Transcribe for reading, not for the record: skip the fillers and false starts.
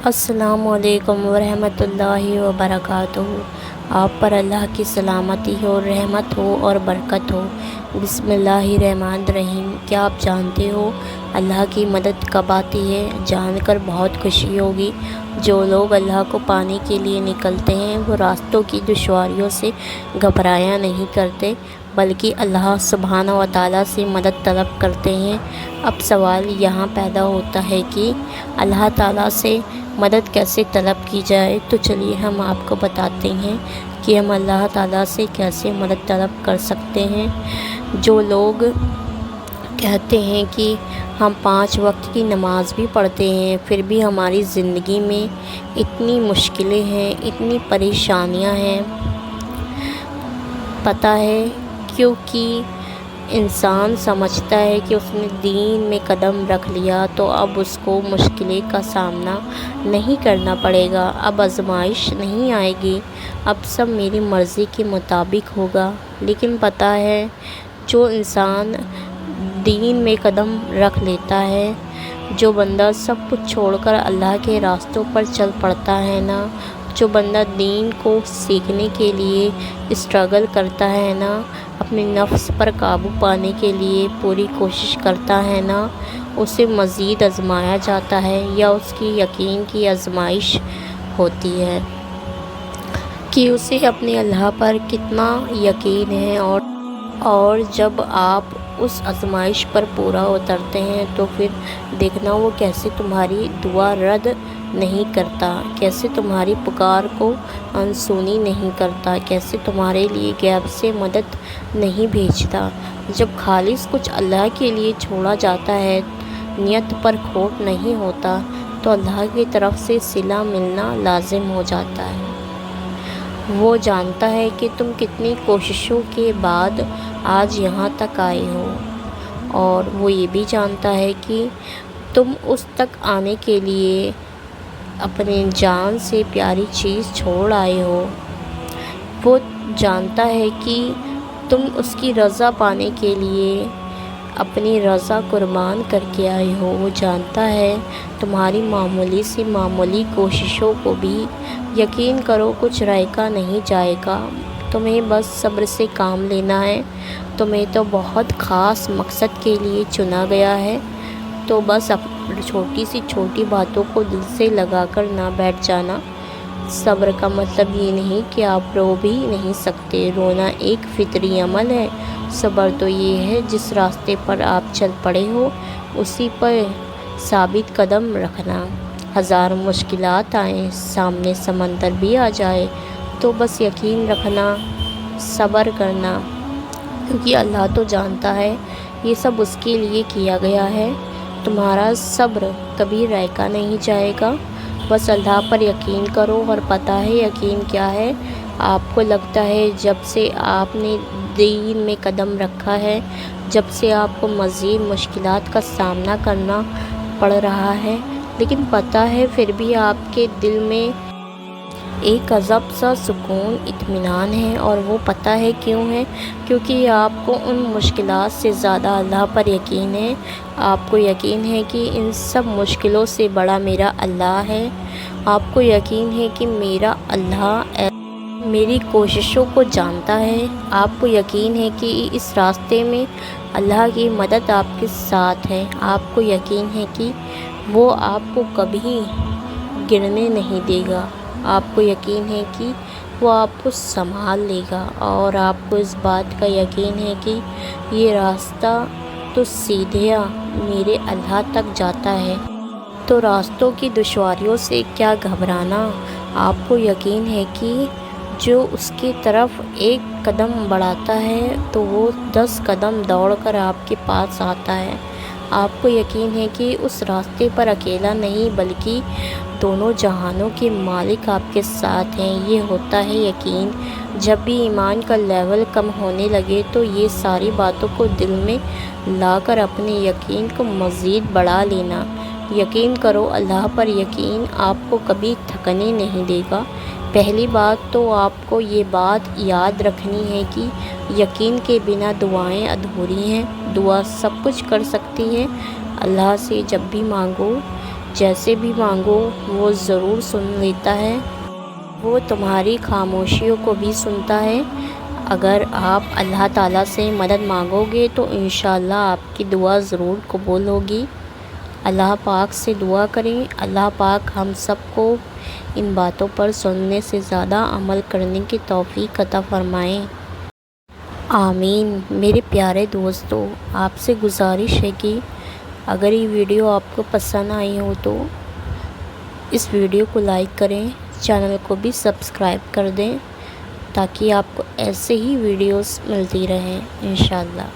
السلام علیکم ورحمۃ اللہ وبرکاتہ۔ آپ پر اللہ کی سلامتی ہو، رحمت ہو اور برکت ہو۔ بسم اللہ الرحمن الرحیم۔ کیا آپ جانتے ہو اللہ کی مدد کب آتی ہے؟ جان کر بہت خوشی ہوگی۔ جو لوگ اللہ کو پانے کے لیے نکلتے ہیں وہ راستوں کی دشواریوں سے گھبرایا نہیں کرتے، بلکہ اللہ سبحانہ و تعالیٰ سے مدد طلب کرتے ہیں۔ اب سوال یہاں پیدا ہوتا ہے کہ اللہ تعالیٰ سے مدد کیسے طلب کی جائے، تو چلیے ہم آپ کو بتاتے ہیں کہ ہم اللہ تعالیٰ سے کیسے مدد طلب کر سکتے ہیں۔ جو لوگ کہتے ہیں کہ ہم 5 وقت کی نماز بھی پڑھتے ہیں، پھر بھی ہماری زندگی میں اتنی مشکلیں ہیں، اتنی پریشانیاں ہیں، پتہ ہے کیونکہ انسان سمجھتا ہے کہ اس نے دین میں قدم رکھ لیا تو اب اس کو مشکلیں کا سامنا نہیں کرنا پڑے گا، اب آزمائش نہیں آئے گی، اب سب میری مرضی کے مطابق ہوگا۔ لیکن پتہ ہے جو انسان دین میں قدم رکھ لیتا ہے، جو بندہ سب کچھ چھوڑ کر اللہ کے راستوں پر چل پڑتا ہے نا، جو بندہ دین کو سیکھنے کے لیے اسٹرگل کرتا ہے نا، اپنے نفس پر قابو پانے کے لیے پوری کوشش کرتا ہے نا، اسے مزید آزمایا جاتا ہے، یا اس کی یقین کی آزمائش ہوتی ہے کہ اسے اپنے اللہ پر کتنا یقین ہے، اور جب آپ اس آزمائش پر پورا اترتے ہیں تو پھر دیکھنا وہ کیسے تمہاری دعا رد نہیں کرتا، کیسے تمہاری پکار کو انسونی نہیں کرتا، کیسے تمہارے لیے غیب سے مدد نہیں بھیجتا۔ جب خالص کچھ اللہ کے لیے چھوڑا جاتا ہے، نیت پر کھوٹ نہیں ہوتا، تو اللہ کی طرف سے صلہ ملنا لازم ہو جاتا ہے۔ وہ جانتا ہے کہ تم کتنی کوششوں کے بعد آج یہاں تک آئے ہو، اور وہ یہ بھی جانتا ہے کہ تم اس تک آنے کے لیے اپنے جان سے پیاری چیز چھوڑ آئے ہو۔ وہ جانتا ہے کہ تم اس کی رضا پانے کے لیے اپنی رضا قربان کر کے آئے ہو۔ وہ جانتا ہے تمہاری معمولی سے معمولی کوششوں کو بھی یقین کرو کچھ رائے کا نہیں جائے گا، تمہیں بس صبر سے کام لینا ہے، تمہیں تو بہت خاص مقصد کے لیے چنا گیا ہے، تو بس چھوٹی سی چھوٹی باتوں کو دل سے لگا کر نہ بیٹھ جانا۔ صبر کا مطلب یہ نہیں کہ آپ رو بھی نہیں سکتے، رونا ایک فطری عمل ہے۔ صبر تو یہ ہے جس راستے پر آپ چل پڑے ہو اسی پر ثابت قدم رکھنا۔ ہزار مشکلات آئیں، سامنے سمندر بھی آ جائے، تو بس یقین رکھنا، صبر کرنا، کیونکہ اللہ تو جانتا ہے یہ سب اس کے لیے کیا گیا ہے۔ تمہارا صبر کبھی رائے کا نہیں جائے گا، بس اللہ پر یقین کرو۔ اور پتہ ہے یقین کیا ہے؟ آپ کو لگتا ہے جب سے آپ نے دین میں قدم رکھا ہے، جب سے آپ کو مزید مشکلات کا سامنا کرنا پڑ رہا ہے، لیکن پتہ ہے پھر بھی آپ کے دل میں ایک عجب سا سکون، اطمینان ہے، اور وہ پتہ ہے کیوں ہے؟ کیونکہ آپ کو ان مشکلات سے زیادہ اللہ پر یقین ہے۔ آپ کو یقین ہے کہ ان سب مشکلوں سے بڑا میرا اللہ ہے۔ آپ کو یقین ہے کہ میرا اللہ میری کوششوں کو جانتا ہے۔ آپ کو یقین ہے کہ اس راستے میں اللہ کی مدد آپ کے ساتھ ہے۔ آپ کو یقین ہے کہ وہ آپ کو کبھی گرنے نہیں دے گا۔ آپ کو یقین ہے کہ وہ آپ کو سنبھال لے گا، اور آپ کو اس بات کا یقین ہے کہ یہ راستہ تو سیدھا میرے اللہ تک جاتا ہے، تو راستوں کی دشواریوں سے کیا گھبرانا۔ آپ کو یقین ہے کہ جو اس کی طرف ایک قدم بڑھاتا ہے تو وہ 10 قدم دوڑ کر آپ کے پاس آتا ہے۔ آپ کو یقین ہے کہ اس راستے پر اکیلا نہیں بلکہ دونوں جہانوں کے مالک آپ کے ساتھ ہیں۔ یہ ہوتا ہے یقین۔ جب بھی ایمان کا لیول کم ہونے لگے تو یہ ساری باتوں کو دل میں لا کر اپنے یقین کو مزید بڑھا لینا۔ یقین کرو، اللہ پر یقین آپ کو کبھی تھکنے نہیں دے گا۔ پہلی بات تو آپ کو یہ بات یاد رکھنی ہے کہ یقین کے بنا دعائیں ادھوری ہیں۔ دعا سب کچھ کر سکتی ہے، اللہ سے جب بھی مانگو جیسے بھی مانگو وہ ضرور سن لیتا ہے، وہ تمہاری خاموشیوں کو بھی سنتا ہے۔ اگر آپ اللہ تعالیٰ سے مدد مانگو گے تو انشاءاللہ آپ کی دعا ضرور قبول ہوگی۔ اللہ پاک سے دعا کریں، اللہ پاک ہم سب کو ان باتوں پر سننے سے زیادہ عمل کرنے کی توفیق عطا فرمائیں، آمین۔ میرے پیارے دوستو، آپ سے گزارش ہے کہ اگر یہ ویڈیو آپ کو پسند آئی ہو تو اس ویڈیو کو لائک کریں، چینل کو بھی سبسکرائب کر دیں تاکہ آپ کو ایسے ہی ویڈیوز ملتی رہیں انشاءاللہ۔